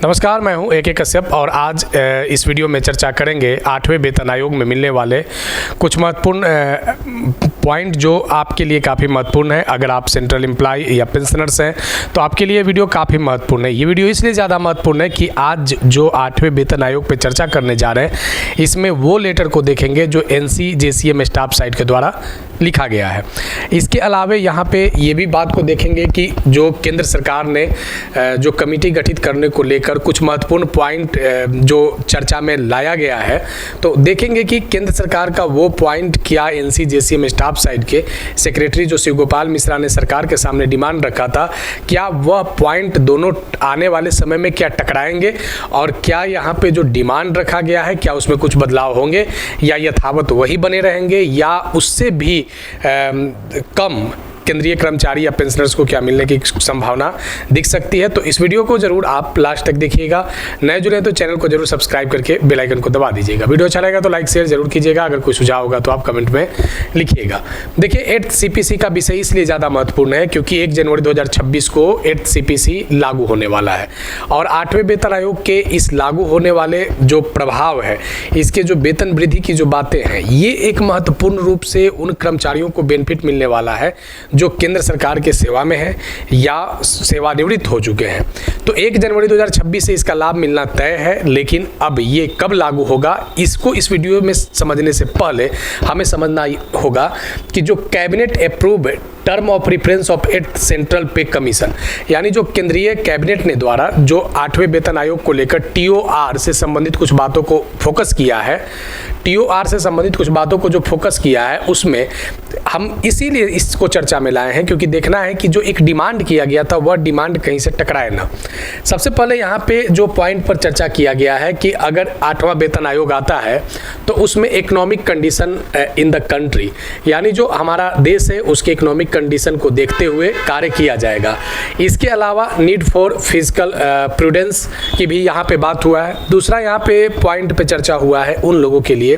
नमस्कार, मैं हूं AK कश्यप और आज इस वीडियो में चर्चा करेंगे 8वें वेतन आयोग में मिलने वाले कुछ महत्वपूर्ण पॉइंट जो आपके लिए काफ़ी महत्वपूर्ण है। अगर आप सेंट्रल एम्प्लॉय या पेंशनर्स हैं तो आपके लिए वीडियो काफ़ी महत्वपूर्ण है। ये वीडियो इसलिए ज़्यादा महत्वपूर्ण है कि आज जो 8वें वेतन आयोग पे चर्चा करने जा रहे हैं इसमें वो लेटर को देखेंगे जो NC-JCM स्टाफ साइट के द्वारा लिखा गया है। इसके अलावा यहाँ पे ये भी बात को देखेंगे कि जो केंद्र सरकार ने जो कमेटी गठित करने को लेकर कुछ महत्वपूर्ण पॉइंट जो चर्चा में लाया गया है, तो देखेंगे कि केंद्र सरकार का वो पॉइंट क्या NC-JCM स्टाफ साइट के सेक्रेटरी जो शिव गोपाल मिश्रा ने सरकार के सामने डिमांड रखा था, क्या वह पॉइंट दोनों आने वाले समय में क्या टकराएंगे और क्या यहाँ पे जो डिमांड रखा गया है क्या उसमें कुछ बदलाव होंगे या यथावत वही बने रहेंगे या उससे भी कम केंद्रीय कर्मचारी या पेंशनर्स को क्या मिलने की संभावना दिख सकती है। तो इस वीडियो को जरूर आप लास्ट तक देखिएगा। नए जुड़े तो चैनल को जरूर सब्सक्राइब करके बेल आइकन को दबा दीजिएगा। वीडियो अच्छा लगेगा तो लाइक शेयर जरूर कीजिएगा। अगर कोई सुझाव होगा तो आप कमेंट में लिखिएगा। देखिए, 8th CPC का विषय इसलिए ज़्यादा महत्वपूर्ण है क्योंकि 1 जनवरी 2026 को 8th CPC लागू होने वाला है और 8वें वेतन आयोग के इस लागू होने वाले जो प्रभाव है, इसके जो वेतन वृद्धि की जो बातें हैं, ये एक महत्वपूर्ण रूप से उन कर्मचारियों को बेनिफिट मिलने वाला है जो केंद्र सरकार के सेवा में है या सेवानिवृत्त हो चुके हैं। तो 1 जनवरी 2026 से इसका लाभ मिलना तय है, लेकिन अब ये कब लागू होगा इसको इस वीडियो में समझने से पहले हमें समझना होगा कि जो cabinet approved term of reference of 8th central पे कमीशन, यानी जो केंद्रीय कैबिनेट ने द्वारा जो 8वें वेतन आयोग को लेकर TOR से संबंधित कुछ बातों को फोकस किया है, TOR से संबंधित कुछ बातों को जो फोकस किया है उसमें हम इसीलिए इसको चर्चा में लाए हैं क्योंकि देखना है कि जो एक डिमांड किया गया था वह डिमांड कहीं से टकराए ना। सबसे पहले यहाँ पे जो पॉइंट पर चर्चा किया गया है कि अगर 8वां वेतन आयोग आता है तो उसमें economic condition in the country, यानी जो हमारा देश है उसके इकोनॉमिक कंडीशन को देखते हुए कार्य किया जाएगा। इसके अलावा नीड फॉर फिजिकल प्रूडेंस की भी यहाँ पे बात हुआ है। दूसरा यहाँ पे पॉइंट पे चर्चा हुआ है उन लोगों के लिए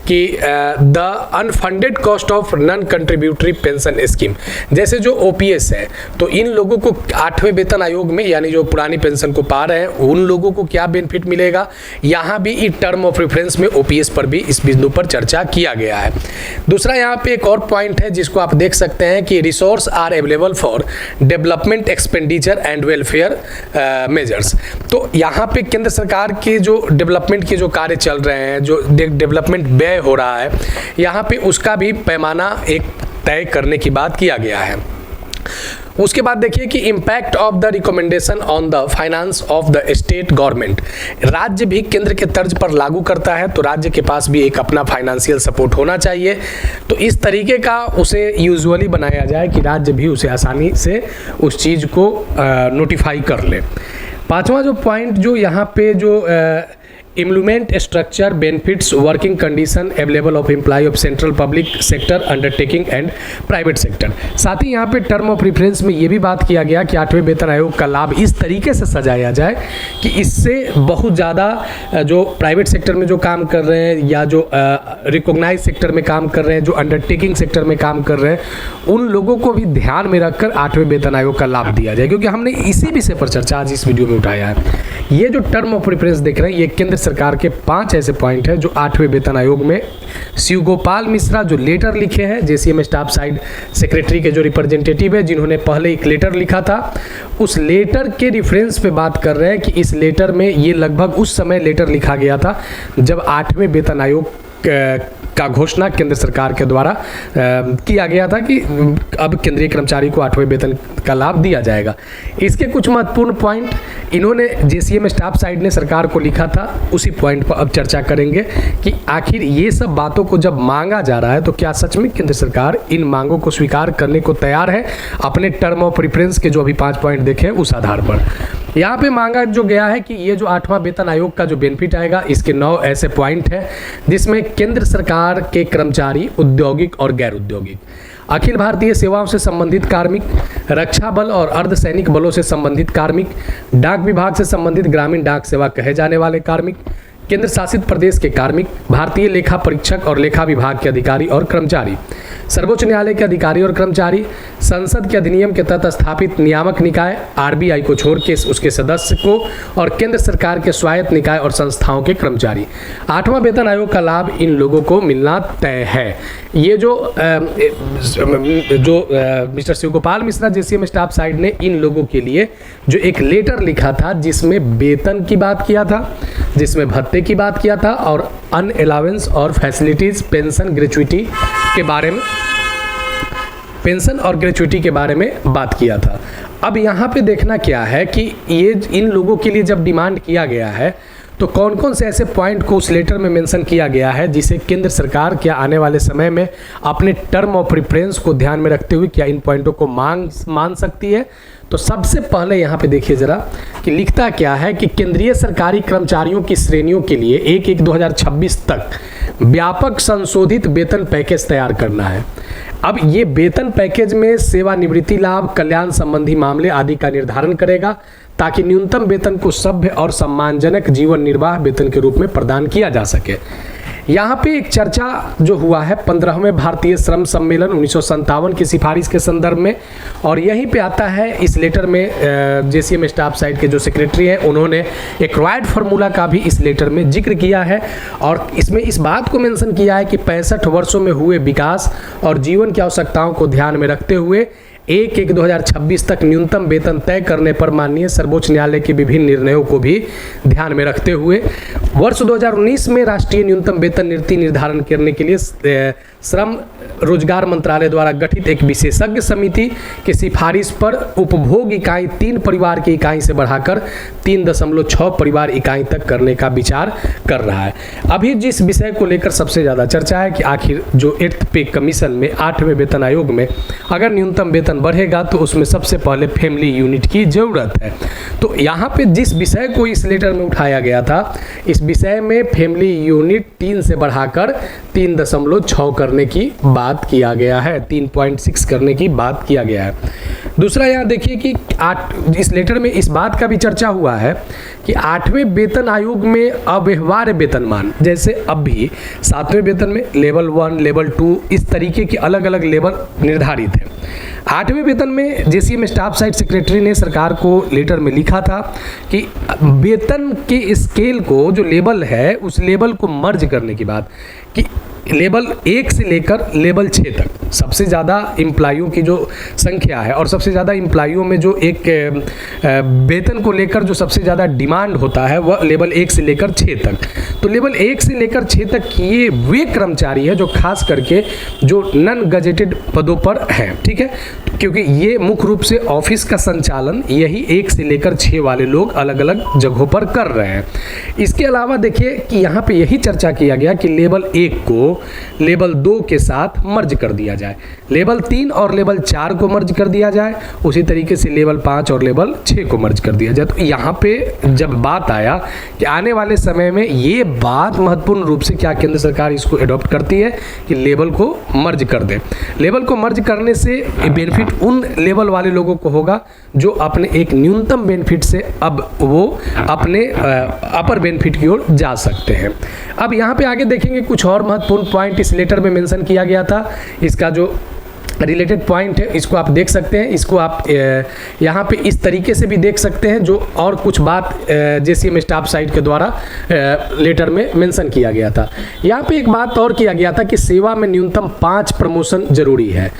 कि the unfunded cost of non contributory pension scheme, जैसे जो OPS है तो इन लोगों को 8वें वेतन आयोग में यानी जो पुरानी पेंशन को पा रहे हैं उन लोगों को क्या बेनिफिट मिलेगा, यहाँ भी इस टर्म ऑफ रेफरेंस में OPS पर भी इस बिंदु पर चर्चा किया गया है। दूसरा यहाँ पे एक और पॉइंट है जिसको आप देख सकते हैं कि resource are available for development expenditure and welfare measures. तो यहाँ पे केंद्र सरकार के जो डेवलपमेंट के जो कार्य चल रहे हैं, जो डेवलपमेंट व्यय हो रहा है, यहाँ पे उसका भी पैमाना एक तय करने की बात किया गया है। उसके बाद देखिए कि impact of the recommendation on the finance of the state government, राज्य भी केंद्र के तर्ज पर लागू करता है तो राज्य के पास भी एक अपना फाइनेंशियल सपोर्ट होना चाहिए। तो इस तरीके का उसे यूजुअली बनाया जाए कि राज्य भी उसे आसानी से उस चीज़ को नोटिफाई कर ले। पांचवा जो पॉइंट जो यहाँ पे जो implement structure benefits working condition available of employ of central public sector undertaking and private sector. साथ ही यहाँ पे टर्म ऑफ रेफरेंस में ये भी बात किया गया कि 8वें वेतन आयोग का लाभ इस तरीके से सजाया जाए कि इससे बहुत ज़्यादा जो प्राइवेट सेक्टर में जो काम कर रहे हैं या जो रिकॉग्नाइज सेक्टर में काम कर रहे हैं, जो अंडरटेकिंग सेक्टर में काम कर रहे हैं, उन लोगों को भी ध्यान में रखकर 8वें वेतन आयोग का लाभ दिया जाए, क्योंकि हमने इसी विषय पर चर्चा आज इस वीडियो में उठाया है। ये जो टर्म ऑफ रेफरेंस देख रहे हैं ये केंद्र सरकार के 5 ऐसे पॉइंट हैं जो 8वें वेतन आयोग में शिव गोपाल मिश्रा जो लेटर लिखे हैं, JCM स्टाफ साइड सेक्रेटरी के जो रिप्रेजेंटेटिव है जिन्होंने पहले एक लेटर लिखा था, उस लेटर के रेफरेंस पे बात कर रहे हैं कि इस लेटर में ये लगभग उस समय लेटर लिखा गया था जब 8वें वेतन आयोग का घोषणा केंद्र सरकार के द्वारा किया गया था कि अब केंद्रीय कर्मचारी को 8वें वेतन का लाभ दिया जाएगा। इसके कुछ महत्वपूर्ण पॉइंट इन्होंने JCM स्टाफ साइड ने सरकार को लिखा था, उसी पॉइंट पर अब चर्चा करेंगे कि आखिर ये सब बातों को जब मांगा जा रहा है तो क्या सच में केंद्र सरकार इन मांगों को स्वीकार करने को तैयार है अपने टर्म ऑफ रेफरेंस के जो अभी 5 पॉइंट देखे उस आधार पर। यहाँ पे मांगा जो गया है कि ये जो 8वां वेतन आयोग का जो बेनिफिट आएगा इसके 9 ऐसे पॉइंट हैं जिसमें केंद्र सरकार के कर्मचारी, औद्योगिक और गैर औद्योगिक, अखिल भारतीय सेवाओं से संबंधित कार्मिक, रक्षा बल और अर्धसैनिक बलों से संबंधित कार्मिक, डाक विभाग से संबंधित ग्रामीण डाक सेवा कहे जाने वाले कार्मिक, केंद्र शासित प्रदेश के कार्मिक, भारतीय लेखा परीक्षक और लेखा विभाग के अधिकारी और कर्मचारी, सर्वोच्च न्यायालय के अधिकारी और कर्मचारी, संसद के अधिनियम के तहत स्थापित नियामक निकाय आरबीआई को छोड़ के उसके सदस्य को और केंद्र सरकार के स्वायत्त निकाय और संस्थाओं के कर्मचारी। 8वां वेतन आयोग का लाभ इन लोगों को मिलना तय है। ये जो mister Shivgopal Mishra JCM staff side ने इन लोगों के लिए जो एक लेटर लिखा था जिसमें वेतन की बात किया था, जिसमें भत्ते की बात किया था और अन अलाउंस और फैसिलिटीज, पेंशन ग्रेचुइटी के बारे में, पेंशन और ग्रेचुइटी के बारे में बात किया था। अब यहाँ पे देखना क्या है कि ये इन लोगों के लिए जब डिमांड किया गया है तो कौन कौन से ऐसे पॉइंट को उस लेटर में मेंशन किया गया है जिसे केंद्र सरकार क्या आने वाले समय में अपने टर्म ऑफ प्रेफरेंस को ध्यान में रखते हुए क्या इन पॉइंटों को मान सकती है। तो सबसे पहले यहाँ पे देखिए जरा कि लिखता क्या है कि केंद्रीय सरकारी कर्मचारियों की श्रेणियों के लिए 1/1/2026 तक व्यापक संशोधित वेतन पैकेज तैयार करना है। अब ये वेतन पैकेज में सेवानिवृत्ति लाभ, कल्याण संबंधी मामले आदि का निर्धारण करेगा ताकि न्यूनतम वेतन को सभ्य और सम्मानजनक जीवन निर्वाह वेतन के रूप में प्रदान किया जा सके। यहाँ पे एक चर्चा जो हुआ है 15वें भारतीय श्रम सम्मेलन 1957 की सिफारिश के संदर्भ में, और यहीं पे आता है इस लेटर में जेसीएम स्टाफ साइड के जो सेक्रेटरी हैं उन्होंने एक रॉयड फार्मूला का भी इस लेटर में जिक्र किया है और इसमें इस बात को मेंशन किया है कि 65 वर्षों में हुए विकास और जीवन की आवश्यकताओं को ध्यान में रखते हुए 1/1/2026 तक न्यूनतम वेतन तय करने पर माननीय सर्वोच्च न्यायालय के विभिन्न निर्णयों को भी ध्यान में रखते हुए वर्ष 2019 में राष्ट्रीय न्यूनतम वेतन नीति निर्धारण करने के लिए श्रम रोजगार मंत्रालय द्वारा गठित एक विशेषज्ञ समिति की सिफारिश पर उपभोग इकाई 3 परिवार की इकाई से बढ़ाकर 3.6 परिवार इकाई तक करने का विचार कर रहा है। अभी जिस विषय को लेकर सबसे ज़्यादा चर्चा है कि आखिर जो 8th पे कमीशन में 8वें वेतन आयोग में अगर न्यूनतम वेतन बढ़ेगा तो उसमें सबसे पहले फैमिली यूनिट की ज़रूरत है। तो यहाँ पे जिस विषय को इस लेटर में उठाया गया था, इस विषय में फैमिली यूनिट 3 से बढ़ाकर 3.6 करने की बात किया गया है, 3.6 करने की बात किया गया है। दूसरा यहाँ देखिए कि इस लेटर में इस बात का भी चर्चा हुआ है कि 8वें वेतन आयोग में अव्यवहार्य वेतनमान, जैसे अब भी 7वें वेतन में लेवल 1, लेवल 2 इस तरीके के अलग अलग लेवल निर्धारित है। 8वें वेतन में जेसीएम स्टाफ साइड सेक्रेटरी ने सरकार को लेटर में लिखा था कि वेतन के स्केल को जो लेवल है उस लेवल को मर्ज करने की बात, कि लेवल 1 से लेकर लेवल 6 तक सबसे ज़्यादा एम्प्लॉइयों की जो संख्या है और सबसे ज़्यादा एम्प्लॉइयों में जो एक वेतन को लेकर जो सबसे ज़्यादा डिमांड होता है वह लेवल 1 से लेकर 6 तक। तो लेवल 1 से लेकर 6 तक ये वे कर्मचारी है जो खास करके जो नॉन गजेटेड पदों पर हैं, ठीक है, क्योंकि ये मुख्य रूप से ऑफिस का संचालन यही 1 से लेकर 6 वाले लोग अलग अलग जगहों पर कर रहे हैं। इसके अलावा देखिए कि यहाँ पे यही चर्चा किया गया कि लेवल 1 को लेवल 2 के साथ मर्ज कर दिया जाए, लेवल 3 और लेवल 4 को मर्ज कर दिया जाए, उसी तरीके से लेवल 5 और लेवल 6 को मर्ज कर दिया जाए। तो यहाँ पे जब बात आया कि आने वाले समय में ये बात महत्वपूर्ण रूप से क्या केंद्र सरकार इसको एडॉप्ट करती है कि लेवल को मर्ज कर दे। लेवल को मर्ज करने से बेनिफिट उन लेवल वाले लोगों को होगा जो अपने एक न्यूनतम बेनिफिट से अब वो अपने अपर बेनिफिट की ओर जा सकते हैं। अब यहाँ पे आगे देखेंगे कुछ और महत्वपूर्ण पॉइंट इस लेटर में मेंशन किया गया था। इसका जो रिलेटेड पॉइंट है इसको आप देख सकते हैं, इसको आप यहाँ पे इस तरीके से भी देख सकते हैं जो और कुछ बात जेसीएम स्टाफ साइड के द्वारा लेटर में मेंशन किया गया था। यहाँ पे एक बात और किया गया था कि सेवा में न्यूनतम 5 प्रमोशन जरूरी है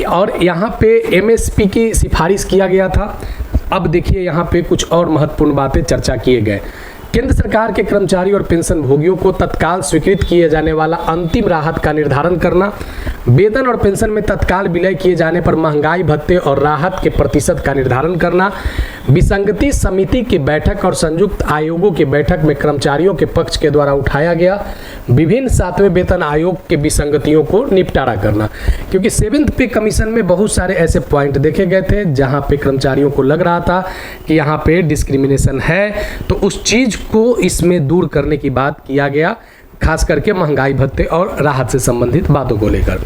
और यहाँ पे एमएसपी की सिफारिश किया गया था। अब देखिए यहाँ पे कुछ और महत्वपूर्ण बातें चर्चा किए गए। केंद्र सरकार के कर्मचारी और पेंशन भोगियों को तत्काल स्वीकृत किए जाने वाला अंतिम राहत का निर्धारण करना, वेतन और पेंशन में तत्काल विलय किए जाने पर महंगाई भत्ते और राहत के प्रतिशत का निर्धारण करना, विसंगति समिति की बैठक और संयुक्त आयोगों की बैठक में कर्मचारियों के पक्ष के द्वारा उठाया गया विभिन्न 7वें वेतन आयोग के विसंगतियों को निपटारा करना, क्योंकि 7th पे कमीशन में बहुत सारे ऐसे पॉइंट देखे गए थे जहां पे कर्मचारियों को लग रहा था कि यहाँ पे डिस्क्रिमिनेशन है, तो उस चीज को इसमें दूर करने की बात किया गया, खास करके महंगाई भत्ते और राहत से संबंधित बातों को लेकर।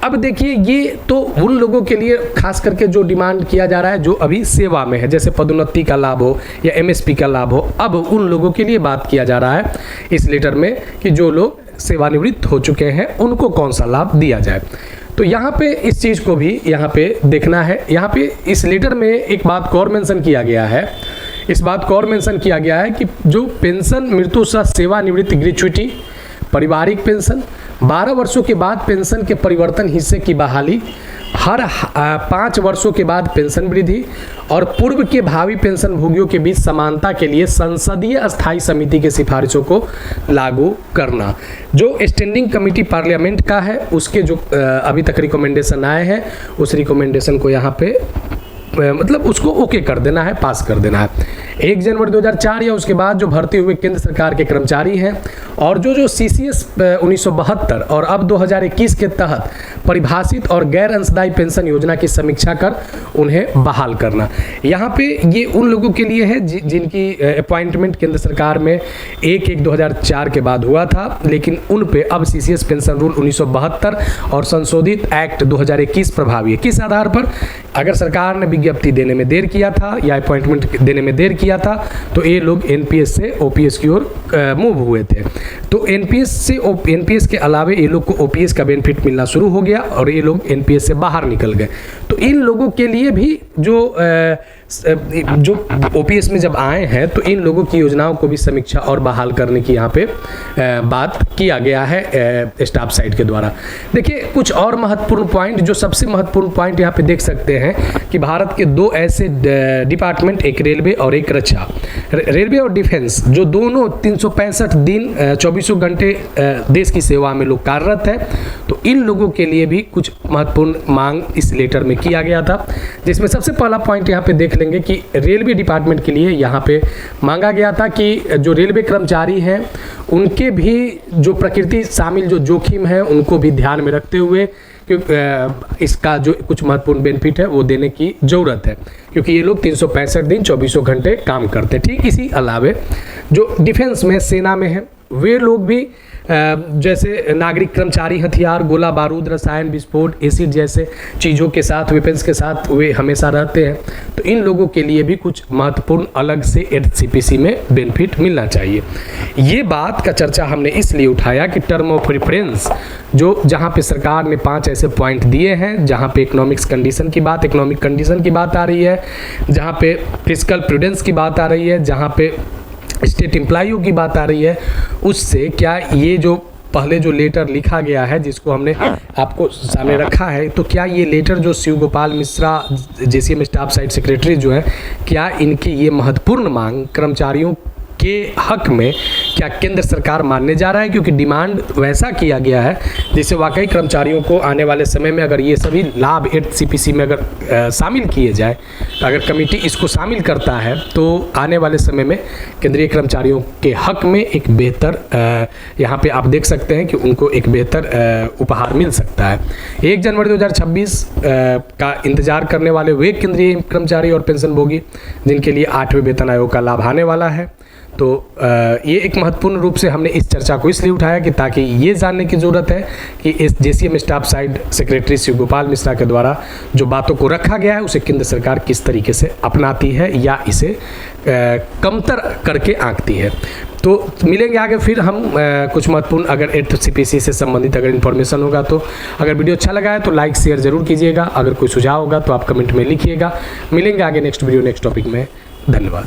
अब देखिए, ये तो उन लोगों के लिए खास करके जो डिमांड किया जा रहा है जो अभी सेवा में है, जैसे पदोन्नति का लाभ हो या एमएसपी का लाभ हो। अब उन लोगों के लिए बात किया जा रहा है इस लेटर में कि जो लोग सेवानिवृत्त हो चुके हैं उनको कौन सा लाभ दिया जाए। तो यहाँ पे इस चीज़ को भी यहाँ पे देखना है। यहाँ पे इस लेटर में एक बात को और मेंशन किया गया है, इस बात को और मेंशन किया गया है कि जो पेंशन मृत्यु सह सेवानिवृत्ति ग्रेच्युटी, पारिवारिक पेंशन, 12 वर्षों के बाद पेंशन के परिवर्तन हिस्से की बहाली, हर 5 वर्षों के बाद पेंशन वृद्धि और पूर्व के भावी पेंशन भोगियों के बीच समानता के लिए संसदीय अस्थायी समिति की सिफारिशों को लागू करना। जो स्टैंडिंग कमेटी पार्लियामेंट का है उसके जो अभी तक रिकमेंडेशन आए हैं उस रिकमेंडेशन को यहाँ पे मतलब उसको ओके कर देना है, पास कर देना है। 1 जनवरी 2004 या उसके बाद जो भर्ती हुए केंद्र सरकार के कर्मचारी हैं और जो CCS 1972 और अब 2021 के तहत परिभाषित और गैर अंशदायी पेंशन योजना की समीक्षा कर उन्हें बहाल करना। यहाँ पे ये उन लोगों के लिए है जिनकी अपॉइंटमेंट केंद्र सरकार में 1/1/2004 के बाद हुआ था, लेकिन उन पे अब CCS पेंशन रूल 1972 और संशोधित एक्ट 2021 प्रभावी है। किस आधार पर? अगर सरकार ने विज्ञप्ति देने में देर किया था या अपॉइंटमेंट देने में देर किया था तो ये लोग एनपीएस से ओपीएस की ओर मूव हुए थे। तो एनपीएस के अलावे ये लोग को ओपीएस का बेनिफिट मिलना शुरू हो गया और ये लोग एनपीएस से बाहर निकल गए। तो इन लोगों के लिए भी जो ओपीएस में जब आए हैं तो इन लोगों की योजनाओं को भी समीक्षा और बहाल करने की यहाँ पे बात किया गया है स्टाफ साइड के द्वारा। देखिए, कुछ और महत्वपूर्ण पॉइंट, जो सबसे महत्वपूर्ण पॉइंट यहाँ पे देख सकते हैं कि भारत के 2 ऐसे डिपार्टमेंट, एक रेलवे और एक रक्षा, रेलवे और डिफेंस, जो दोनों 365 दिन 24 घंटे देश की सेवा में लोग कार्यरत है। तो इन लोगों के लिए भी कुछ महत्वपूर्ण मांग इस लेटर में किया गया था, जिसमें सबसे पहला पॉइंट यहाँ पे देख लेंगे कि रेलवे डिपार्टमेंट के लिए यहाँ पे मांगा गया था कि जो रेलवे कर्मचारी हैं उनके भी जो प्रकृति शामिल जो जोखिम है उनको भी ध्यान में रखते हुए क्योंकि इसका जो कुछ महत्वपूर्ण बेनिफिट है वो देने की ज़रूरत है, क्योंकि ये लोग 365 दिन 24 घंटे काम करते हैं। ठीक इसी अलावे जो डिफेंस में, सेना में है, वे लोग भी जैसे नागरिक कर्मचारी हथियार, गोला बारूद, रसायन, विस्फोट, एसिड जैसे चीज़ों के साथ, वेपन्स के साथ वे हमेशा रहते हैं। तो इन लोगों के लिए भी कुछ महत्वपूर्ण अलग से एचसीपीसी में बेनिफिट मिलना चाहिए। ये बात का चर्चा हमने इसलिए उठाया कि टर्म ऑफ रेफरेंस जहाँ पे सरकार ने 5 ऐसे पॉइंट दिए हैं जहाँ पे इकोनॉमिक कंडीशन की बात आ रही है, जहाँ पे फिस्कल प्रूडेंस की बात आ रही है, जहाँ पे स्टेट एम्प्लॉइयों की बात आ रही है, उससे क्या ये जो पहले जो लेटर लिखा गया है जिसको हमने आपको सामने रखा है, तो क्या ये लेटर जो Shiv Gopal Mishra JCM staff side secretary जो है, क्या इनकी ये महत्वपूर्ण मांग कर्मचारियों के हक में क्या केंद्र सरकार मानने जा रहा है? क्योंकि डिमांड वैसा किया गया है जिससे वाकई कर्मचारियों को आने वाले समय में अगर ये सभी लाभ एचसीपीसी में अगर शामिल किए जाए, अगर कमेटी इसको शामिल करता है तो आने वाले समय में केंद्रीय कर्मचारियों के हक में एक बेहतर यहाँ पे आप देख सकते हैं कि उनको एक बेहतर उपहार मिल सकता है। 1 जनवरी 2026 का इंतजार करने वाले वे केंद्रीय कर्मचारी और पेंशन भोगी जिनके लिए 8वें वेतन आयोग का लाभ आने वाला है। तो ये एक महत्वपूर्ण रूप से हमने इस चर्चा को इसलिए उठाया कि ताकि ये जानने की ज़रूरत है कि इस JCM staff side secretary Shiv Gopal Mishra के द्वारा जो बातों को रखा गया है उसे केंद्र सरकार किस तरीके से अपनाती है या इसे कमतर करके आंकती है। तो मिलेंगे आगे फिर हम कुछ महत्वपूर्ण अगर एचसीपीसी से संबंधित अगर इन्फॉर्मेशन होगा तो। अगर वीडियो अच्छा लगा है तो लाइक शेयर ज़रूर कीजिएगा। अगर कोई सुझाव होगा तो आप कमेंट में लिखिएगा। मिलेंगे आगे नेक्स्ट वीडियो नेक्स्ट टॉपिक में। धन्यवाद।